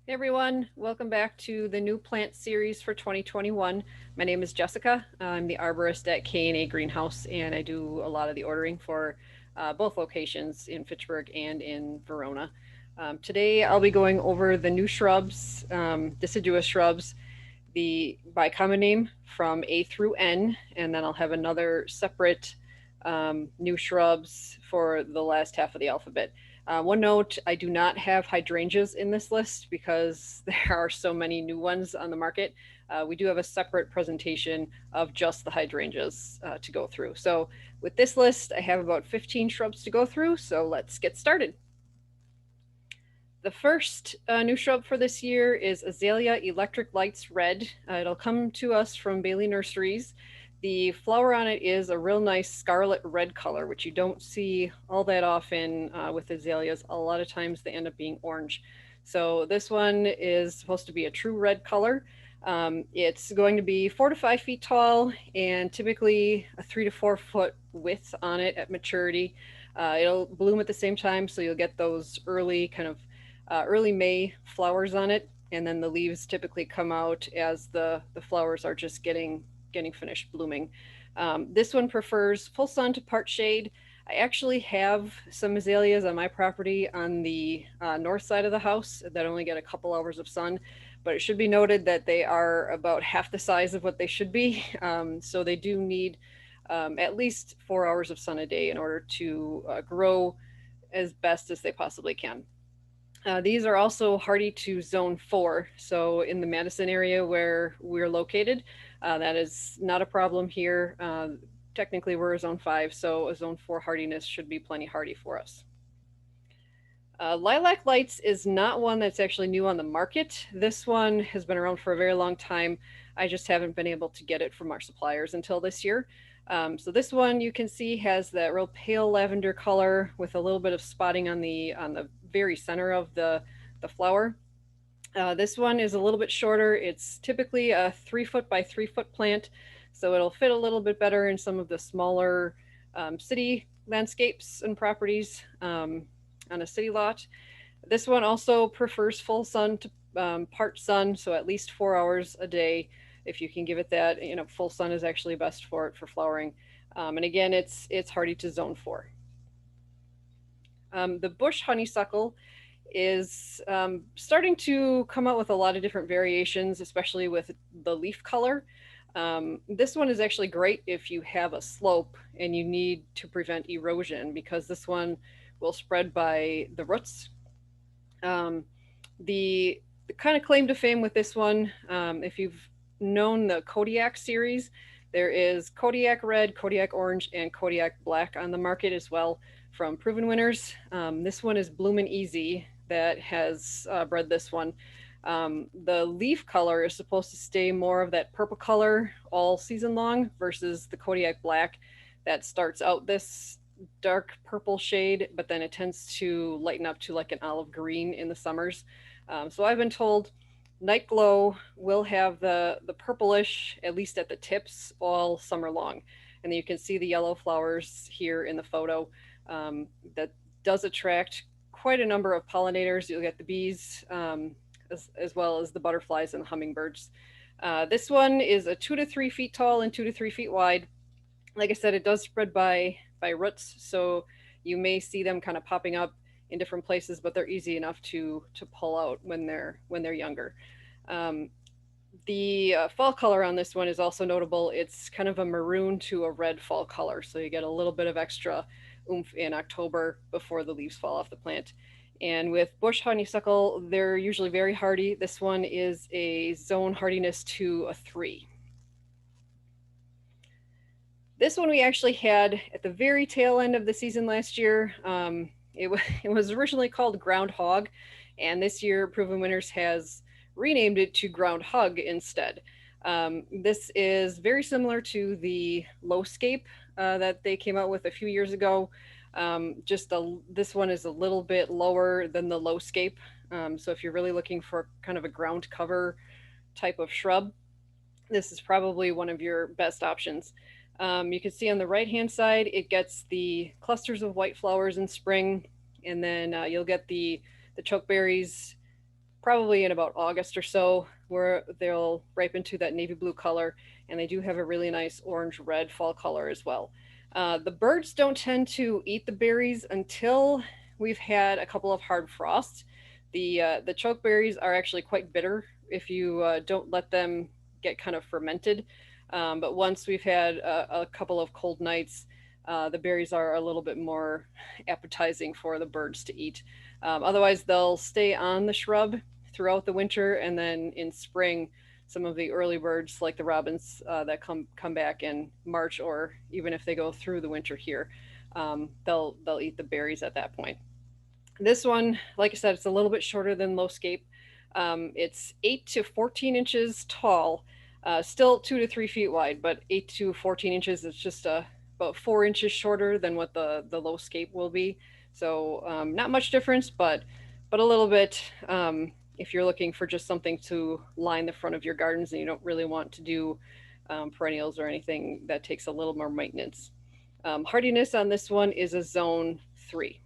Hey everyone, welcome back to the new plant series for 2021. My name is Jessica. I'm the arborist at K&A Greenhouse, and I do a lot of the ordering for both locations in Fitchburg and in Verona. Today I'll be going over the new shrubs, deciduous shrubs, the by common name from A through N, and then I'll have another separate new shrubs for the last half of the alphabet. One note, I do not have hydrangeas in this list because there are so many new ones on the market. We do have a separate presentation of just the hydrangeas to go through. So with this list, I have about 15 shrubs to go through, so let's get started. The first new shrub for this year is Azalea Electric Lights Red. It'll come to us from Bailey Nurseries. The flower on it is a real nice scarlet red color, which you don't see all that often with azaleas. A lot of times they end up being orange. So this one is supposed to be a true red color. It's going to be 4 to 5 feet tall and typically a 3 to 4 foot width on it at maturity. It'll bloom at the same time, so you'll get those early early May flowers on it, and then the leaves typically come out as the flowers are just getting finished blooming. This one prefers full sun to part shade. I actually have some azaleas on my property on the north side of the house that only get a couple hours of sun, but it should be noted that they are about half the size of what they should be. So they do need at least 4 hours of sun a day in order to grow as best as they possibly can. These are also hardy to zone 4. So in the Madison area where we're located, that is not a problem here. Technically, we're a zone 5, so a zone 4 hardiness should be plenty hardy for us. Lilac Lights is not one that's actually new on the market. This one has been around for a very long time. I just haven't been able to get it from our suppliers until this year. So this one you can see has that real pale lavender color with a little bit of spotting on the very center of the flower. This one is a little bit shorter. It's typically a 3 foot by 3 foot plant, so it'll fit a little bit better in some of the smaller city landscapes and properties on a city lot. This one also prefers full sun to part sun, so at least 4 hours a day. If you can give it that, full sun is actually best for it for flowering. And again, it's hardy to zone 4. The bush honeysuckle is starting to come out with a lot of different variations, especially with the leaf color. This one is actually great if you have a slope and you need to prevent erosion because this one will spread by the roots. The kind of claim to fame with this one, if you've known the Kodiak series, there is Kodiak Red, Kodiak Orange, and Kodiak Black on the market as well from proven winners. This one is Bloomin' Easy that has bred this one. The leaf color is supposed to stay more of that purple color all season long versus the Kodiak Black that starts out this dark purple shade, but then it tends to lighten up to like an olive green in the summers. So I've been told Night Glow will have the purplish, at least at the tips, all summer long. And then you can see the yellow flowers here in the photo. That does attract quite a number of pollinators. You'll get the bees as well as the butterflies and the hummingbirds. This one is a 2 to 3 feet tall and 2 to 3 feet wide. Like I said, it does spread by roots, so you may see them kind of popping up in different places, but they're easy enough to pull out when they're younger. The fall color on this one is also notable. It's kind of a maroon to a red fall color, so you get a little bit of extra oomph in October before the leaves fall off the plant. And with bush honeysuckle, they're usually very hardy. This one is a zone hardiness to a 3. This one we actually had at the very tail end of the season last year. It was originally called Groundhog, and this year Proven Winners has renamed it to Groundhug instead. This is very similar to the Lowscape that they came out with a few years ago. This one is a little bit lower than the Lowscape. So if you're really looking for kind of a ground cover type of shrub, this is probably one of your best options. You can see on the right hand side, it gets the clusters of white flowers in spring, and then you'll get the chokeberries probably in about August or so, where they'll ripen to that navy blue color, and they do have a really nice orange red fall color as well. The birds don't tend to eat the berries until we've had a couple of hard frosts. The chokeberries are actually quite bitter if you don't let them get kind of fermented. But once we've had a couple of cold nights, the berries are a little bit more appetizing for the birds to eat. Otherwise, they'll stay on the shrub throughout the winter, and then in spring, some of the early birds, like the robins, that come back in March, or even if they go through the winter here, they'll eat the berries at that point. This one, like I said, it's a little bit shorter than lowscape. It's 8 to 14 inches tall, still 2 to 3 feet wide, but 8 to 14 inches is just about 4 inches shorter than what the lowscape will be. So not much difference, but a little bit. If you're looking for just something to line the front of your gardens and you don't really want to do perennials or anything that takes a little more maintenance. Hardiness on this one is a zone 3.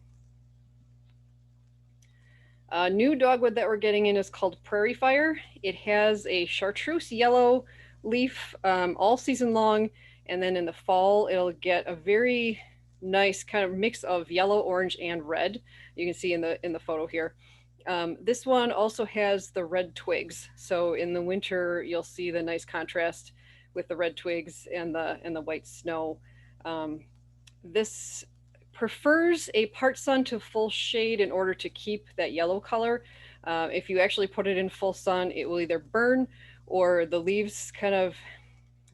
New dogwood that we're getting in is called Prairie Fire. It has a chartreuse yellow leaf all season long, and then in the fall it'll get a very nice kind of mix of yellow, orange, and red. You can see in the photo here. This one also has the red twigs, so in the winter you'll see the nice contrast with the red twigs and the white snow. This prefers a part sun to full shade in order to keep that yellow color. If you actually put it in full sun, it will either burn, or the leaves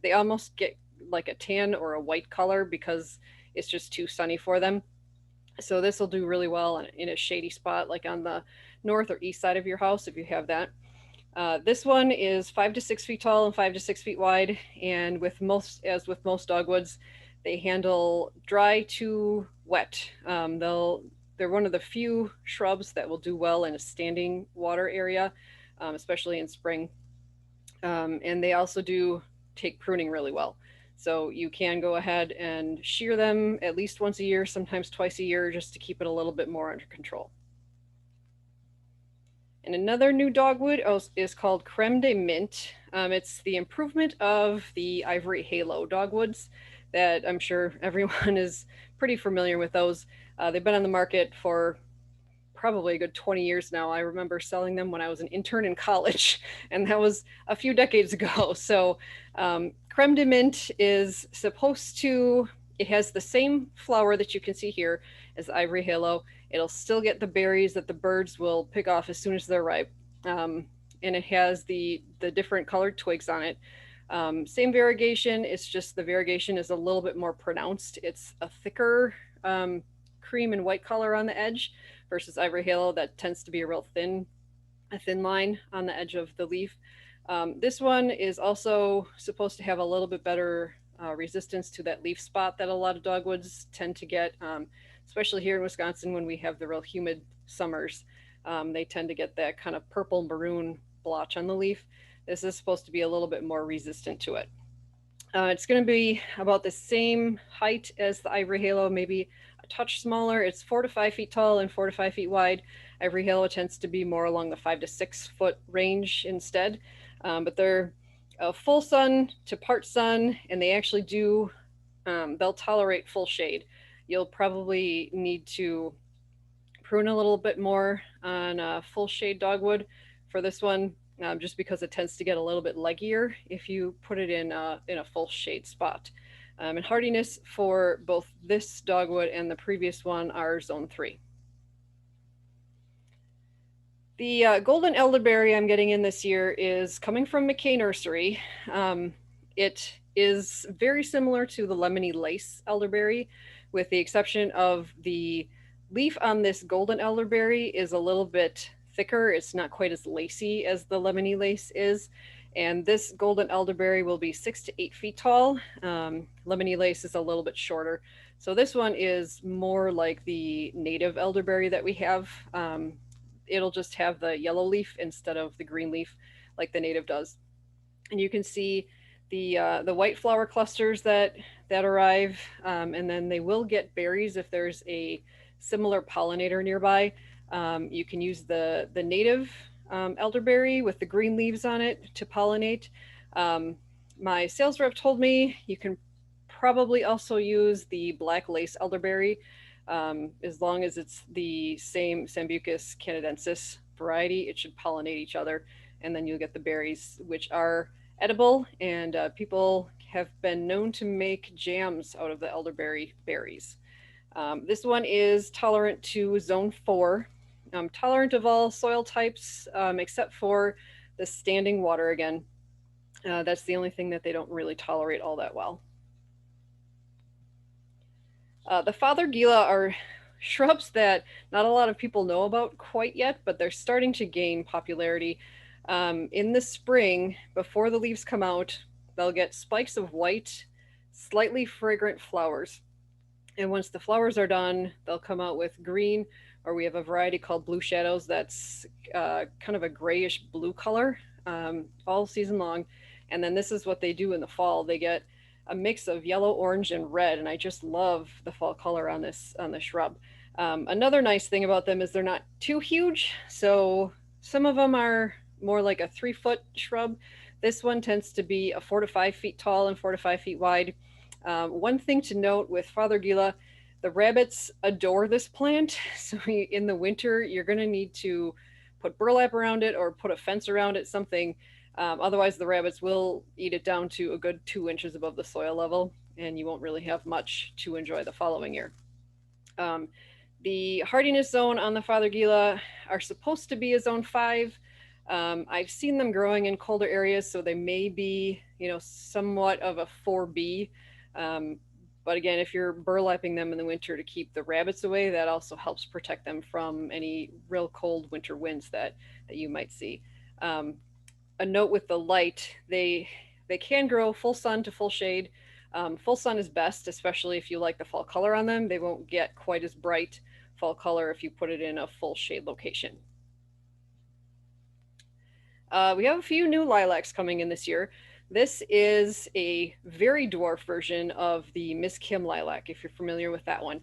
they almost get like a tan or a white color because it's just too sunny for them. So this will do really well in a shady spot, like on the north or east side of your house if you have that. This one is 5 to 6 feet tall and 5 to 6 feet wide, and as with most dogwoods, they handle dry to wet. They're one of the few shrubs that will do well in a standing water area, especially in spring. And they also do take pruning really well. So you can go ahead and shear them at least once a year, sometimes twice a year, just to keep it a little bit more under control. And another new dogwood is called Creme de Mint. It's the improvement of the ivory halo dogwoods that I'm sure everyone is pretty familiar with those. They've been on the market for probably a good 20 years now. I remember selling them when I was an intern in college, and that was a few decades ago. So Creme de Mint is supposed to, it has the same flower that you can see here as ivory halo. It'll still get the berries that the birds will pick off as soon as they're ripe. And it has the different colored twigs on it. Same variegation, it's just the variegation is a little bit more pronounced. It's a thicker cream and white color on the edge versus ivory halo that tends to be a thin line on the edge of the leaf. This one is also supposed to have a little bit better resistance to that leaf spot that a lot of dogwoods tend to get, especially here in Wisconsin when we have the real humid summers. They tend to get that kind of purple maroon blotch on the leaf. This is supposed to be a little bit more resistant to it. It's going to be about the same height as the ivory halo, maybe a touch smaller. It's 4 to 5 feet tall and 4 to 5 feet wide. Ivory halo tends to be more along the 5 to 6 foot range instead. But they're full sun to part sun, and they actually do, they'll tolerate full shade. You'll probably need to prune a little bit more on full shade dogwood for this one, just because it tends to get a little bit leggier if you put it in a full shade spot. And hardiness for both this dogwood and the previous one are zone 3. The golden elderberry I'm getting in this year is coming from McKay Nursery. It is very similar to the lemony lace elderberry, with the exception of the leaf on this golden elderberry is a little bit thicker. It's not quite as lacy as the lemony lace is. And this golden elderberry will be 6 to 8 feet tall. Lemony lace is a little bit shorter. So this one is more like the native elderberry that we have. It'll just have the yellow leaf instead of the green leaf like the native does. And you can see the white flower clusters that arrive, and then they will get berries if there's a similar pollinator nearby. You can use the native elderberry with the green leaves on it to pollinate. Um, my sales rep told me you can probably also use the black lace elderberry, as long as it's the same Sambucus canadensis variety. It should pollinate each other, and then you'll get the berries, which are edible, and people have been known to make jams out of the elderberry berries. This one is tolerant to zone 4, tolerant of all soil types except for the standing water again. That's the only thing that they don't really tolerate all that well. The Father Gila are shrubs that not a lot of people know about quite yet, but they're starting to gain popularity. In the spring, before the leaves come out, they'll get spikes of white, slightly fragrant flowers. And once the flowers are done, they'll come out with green, or we have a variety called Blue Shadows that's kind of a grayish blue color all season long. And then this is what they do in the fall. They get a mix of yellow, orange, and red, and I just love the fall color on this shrub. Another nice thing about them is they're not too huge, so some of them are more like a 3-foot shrub. This one tends to be a 4 to 5 feet tall and 4 to 5 feet wide. One thing to note with Father Gila, the rabbits adore this plant. So in the winter, you're going to need to put burlap around it or put a fence around it, something. Otherwise, the rabbits will eat it down to a good 2 inches above the soil level, and you won't really have much to enjoy the following year. The hardiness zone on the Father Gila are supposed to be a zone 5. I've seen them growing in colder areas, so they may be, somewhat of a 4B. But again, if you're burlapping them in the winter to keep the rabbits away, that also helps protect them from any real cold winter winds that you might see. A note with the light, they can grow full sun to full shade. Full sun is best, especially if you like the fall color on them. They won't get quite as bright fall color if you put it in a full shade location. We have a few new lilacs coming in this year. This is a very dwarf version of the Miss Kim lilac, if you're familiar with that one.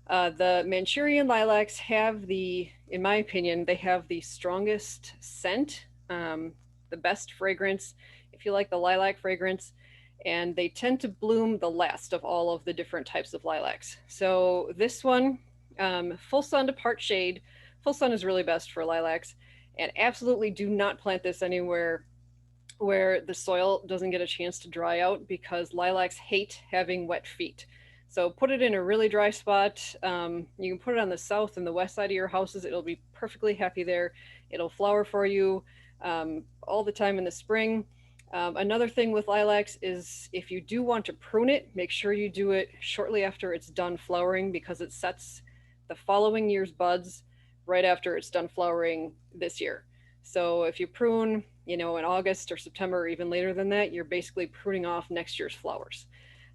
The Manchurian lilacs have in my opinion, they have the strongest scent, the best fragrance, if you like the lilac fragrance, and they tend to bloom the last of all of the different types of lilacs. So this one, full sun to part shade. Full sun is really best for lilacs, and absolutely do not plant this anywhere where the soil doesn't get a chance to dry out, because lilacs hate having wet feet. So put it in a really dry spot. You can put it on the south and the west side of your houses. It'll be perfectly happy there. It'll flower for you all the time in the spring. Another thing with lilacs is if you do want to prune it, make sure you do it shortly after it's done flowering, because it sets the following year's buds right after it's done flowering this year. So if you prune, in August or September or even later than that, you're basically pruning off next year's flowers.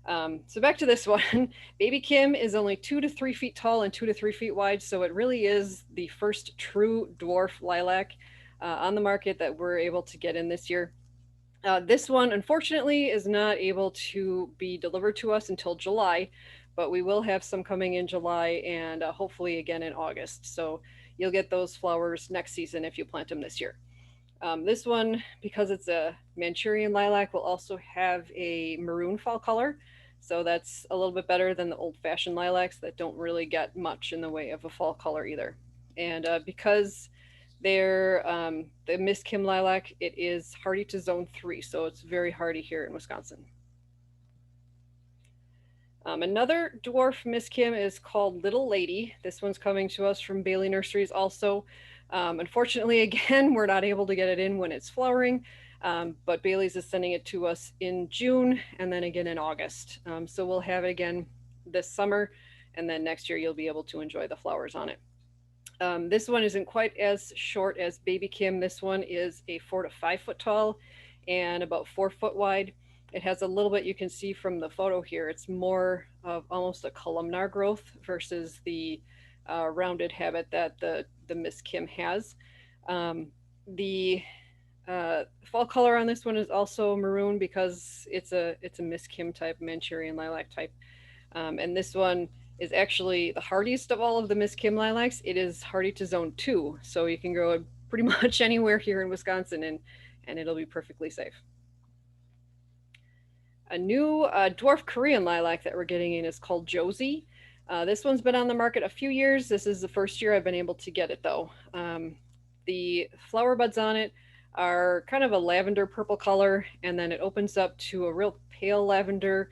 So back to this one. Baby Kim is only 2 to 3 feet tall and 2 to 3 feet wide, so it really is the first true dwarf lilac on the market that we're able to get in this year. This one, unfortunately, is not able to be delivered to us until July, but we will have some coming in July and hopefully again in August. So you'll get those flowers next season if you plant them this year. This one, because it's a Manchurian lilac, will also have a maroon fall color. So that's a little bit better than the old-fashioned lilacs that don't really get much in the way of a fall color either. And because they're the Miss Kim lilac, it is hardy to zone 3, so it's very hardy here in Wisconsin. Another dwarf Miss Kim is called Little Lady. This one's coming to us from Bailey Nurseries also. Unfortunately, again, we're not able to get it in when it's flowering, but Bailey's is sending it to us in June and then again in August. So we'll have it again this summer, and then next year you'll be able to enjoy the flowers on it. This one isn't quite as short as Baby Kim. This one is a 4 to 5 foot tall and about 4 foot wide. It has a little bit, you can see from the photo here, it's more of almost a columnar growth versus the rounded habit that the Miss Kim has. The fall color on this one is also maroon because it's a Miss Kim type, Manchurian lilac type. And this one is actually the hardiest of all of the Miss Kim lilacs. It is hardy to zone 2, so you can grow it pretty much anywhere here in Wisconsin, and it'll be perfectly safe. A new dwarf Korean lilac that we're getting in is called Josie. This one's been on the market a few years. This is the first year I've been able to get it though. The flower buds on it are kind of a lavender purple color, and then it opens up to a real pale lavender.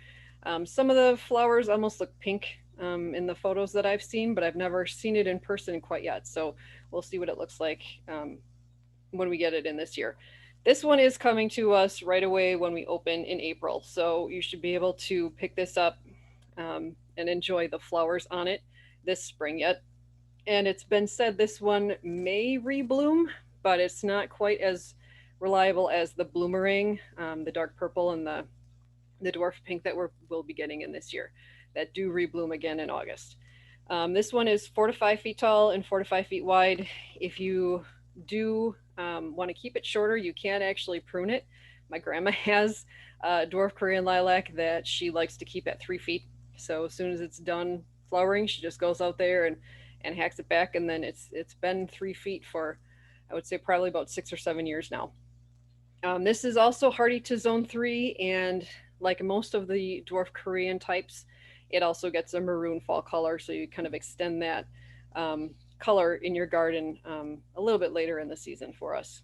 Some of the flowers almost look pink in the photos that I've seen, but I've never seen it in person quite yet. So we'll see what it looks like when we get it in this year. This one is coming to us right away when we open in April. So you should be able to pick this up and enjoy the flowers on it this spring yet. And it's been said this one may rebloom, but it's not quite as reliable as the bloomerang, the dark purple and the dwarf pink that we'll be getting in this year that do rebloom again in August. This one is 4 to 5 feet tall and 4 to 5 feet wide. If you do want to keep it shorter, you can actually prune it. My grandma has a dwarf Korean lilac that she likes to keep at 3 feet. So as soon as it's done flowering, she just goes out there and hacks it back, and then it's been 3 feet for, I would say, probably about 6 or 7 years now. This is also hardy to zone 3, and like most of the dwarf Korean types, it also gets a maroon fall color, so you kind of extend that color in your garden a little bit later in the season for us.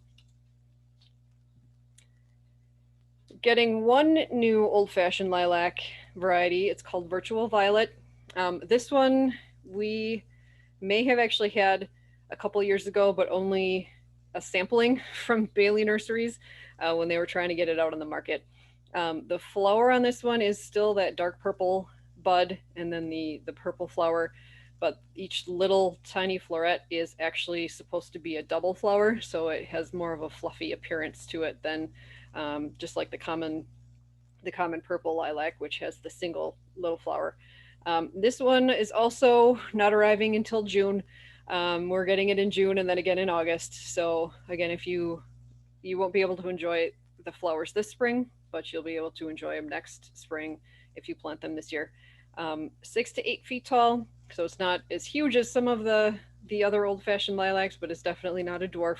Getting one new old-fashioned lilac variety. It's called Virtual Violet. This one we may have actually had a couple years ago, but only a sampling from Bailey Nurseries when they were trying to get it out on the market. The flower on this one is still that dark purple bud and then the purple flower, but each little tiny floret is actually supposed to be a double flower, so it has more of a fluffy appearance to it than just like the common purple lilac, which has the single little flower. This one is also not arriving until June. We're getting it in June and then again in August. So again, if you won't be able to enjoy the flowers this spring, but you'll be able to enjoy them next spring if you plant them this year. 6 to 8 feet tall, so it's not as huge as some of the other old-fashioned lilacs, but it's definitely not a dwarf.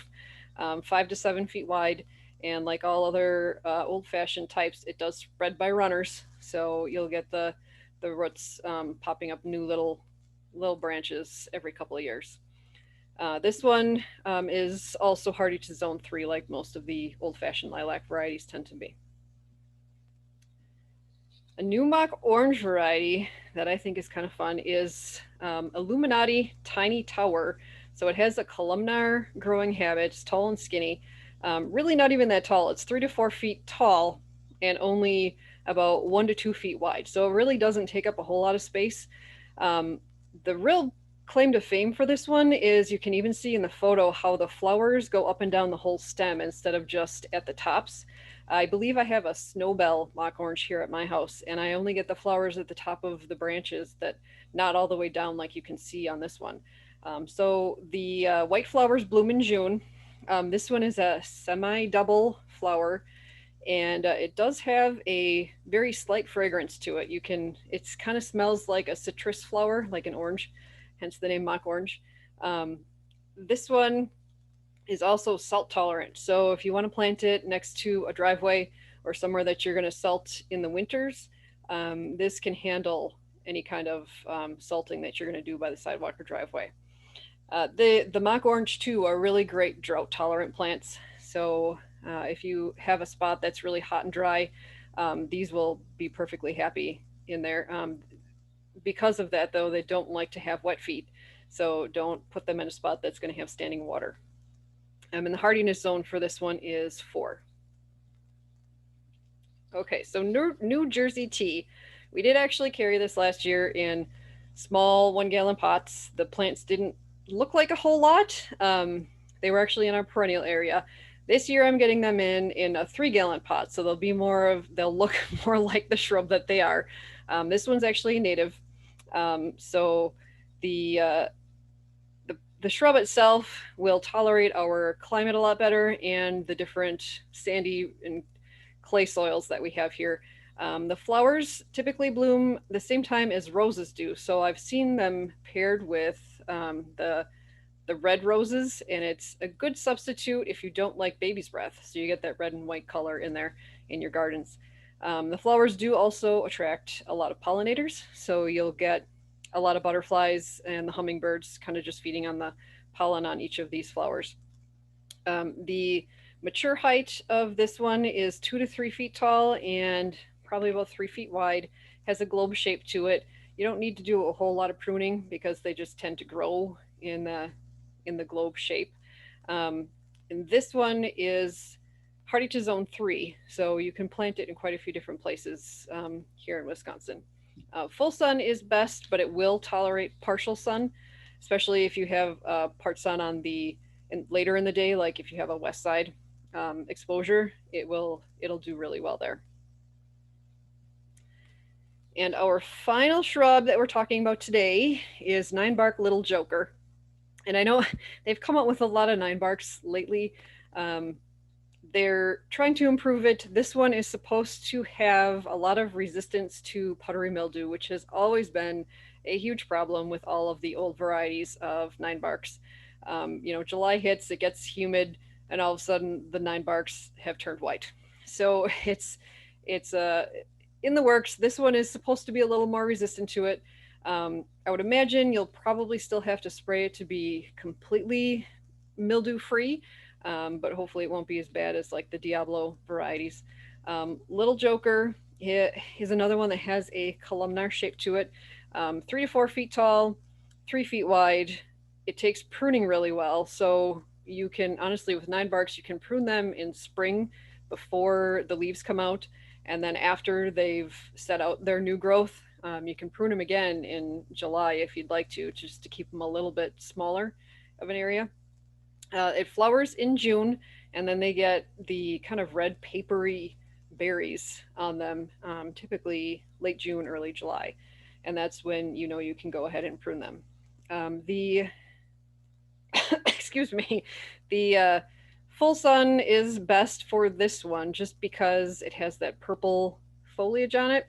5 to 7 feet wide, and like all other old-fashioned types, it does spread by runners, so you'll get the roots popping up new little branches every couple of years. This one is also hardy to zone 3, like most of the old-fashioned lilac varieties tend to be. A new mock orange variety that I think is kind of fun is Illuminati Tiny Tower. So it has a columnar growing habit. It's tall and skinny. Really not even that tall. It's 3 to 4 feet tall and only about 1 to 2 feet wide. So it really doesn't take up a whole lot of space. The real claim to fame for this one is you can even see in the photo how the flowers go up and down the whole stem instead of just at the tops. I believe I have a snowbell mock orange here at my house, and I only get the flowers at the top of the branches, that not all the way down like you can see on this one. So the white flowers bloom in June. This one is a semi-double flower, and it does have a very slight fragrance to it. It kind of smells like a citrus flower, like an orange, hence the name mock orange. This one is also salt tolerant. So if you want to plant it next to a driveway or somewhere that you're going to salt in the winters, this can handle any kind of salting that you're going to do by the sidewalk or driveway. The mock orange too are really great drought tolerant plants. So if you have a spot that's really hot and dry, these will be perfectly happy in there. Because of that though, they don't like to have wet feet. So don't put them in a spot that's going to have standing water. And the hardiness zone for this one is 4. Okay, so New Jersey tea. We did actually carry this last year in small 1-gallon pots. The plants didn't look like a whole lot. They were actually in our perennial area. This year I'm getting them in a 3-gallon pot, so they'll look more like the shrub that they are. This one's actually native. So the shrub itself will tolerate our climate a lot better and the different sandy and clay soils that we have here. The flowers typically bloom the same time as roses do. So I've seen them paired with the the red roses, and it's a good substitute if you don't like baby's breath. So you get that red and white color in there in your gardens. The flowers do also attract a lot of pollinators, so you'll get a lot of butterflies and the hummingbirds kind of just feeding on the pollen on each of these flowers. The mature height of this one is 2 to 3 feet tall and probably about 3 feet wide. Has a globe shape to it. You don't need to do a whole lot of pruning because they just tend to grow in the globe shape. And this one is hardy to zone 3, so you can plant it in quite a few different places here in Wisconsin. Full sun is best, but it will tolerate partial sun, especially if you have part sun on the later in the day, like if you have a west side exposure, it'll do really well there. And our final shrub that we're talking about today is Ninebark Little Joker. And I know they've come out with a lot of Ninebarks lately. They're trying to improve it. This one is supposed to have a lot of resistance to powdery mildew, which has always been a huge problem with all of the old varieties of Ninebarks. July hits, it gets humid, and all of a sudden the Ninebarks have turned white. So it's in the works. This one is supposed to be a little more resistant to it. I would imagine you'll probably still have to spray it to be completely mildew free, but hopefully it won't be as bad as like the Diablo varieties. Little Joker is another one that has a columnar shape to it. 3 to 4 feet tall, 3 feet wide. It takes pruning really well. So you can, honestly, with Ninebarks, you can prune them in spring before the leaves come out. And then after they've set out their new growth, you can prune them again in July if you'd like to, just to keep them a little bit smaller of an area. It flowers in June, and then they get the kind of red papery berries on them, typically late June, early July. And that's when you can go ahead and prune them. Excuse me, the full sun is best for this one just because it has that purple foliage on it.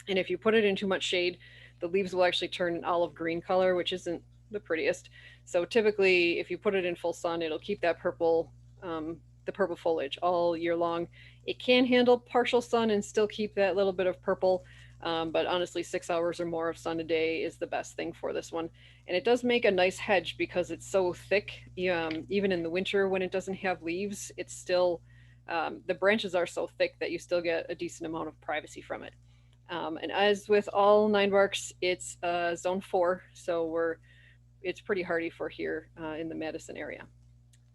And if you put it in too much shade, the leaves will actually turn an olive green color, which isn't the prettiest. So typically, if you put it in full sun, it'll keep that purple, the purple foliage all year long. It can handle partial sun and still keep that little bit of purple, but honestly, 6 hours or more of sun a day is the best thing for this one. And it does make a nice hedge because it's so thick. Even in the winter when it doesn't have leaves, it's still, the branches are so thick that you still get a decent amount of privacy from it. And as with all Ninebarks, it's zone 4, so it's pretty hardy for here in the Madison area.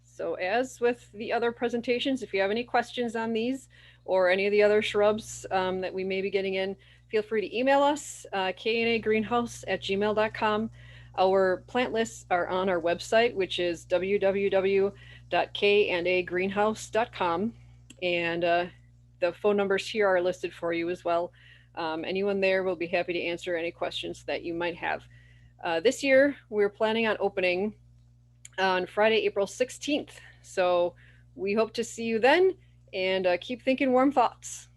So as with the other presentations, if you have any questions on these or any of the other shrubs that we may be getting in, feel free to email us, knagreenhouse@gmail.com. Our plant lists are on our website, which is www.knagreenhouse.com. And the phone numbers here are listed for you as well. Anyone there will be happy to answer any questions that you might have. This year, we're planning on opening on Friday, April 16th. So we hope to see you then, and keep thinking warm thoughts.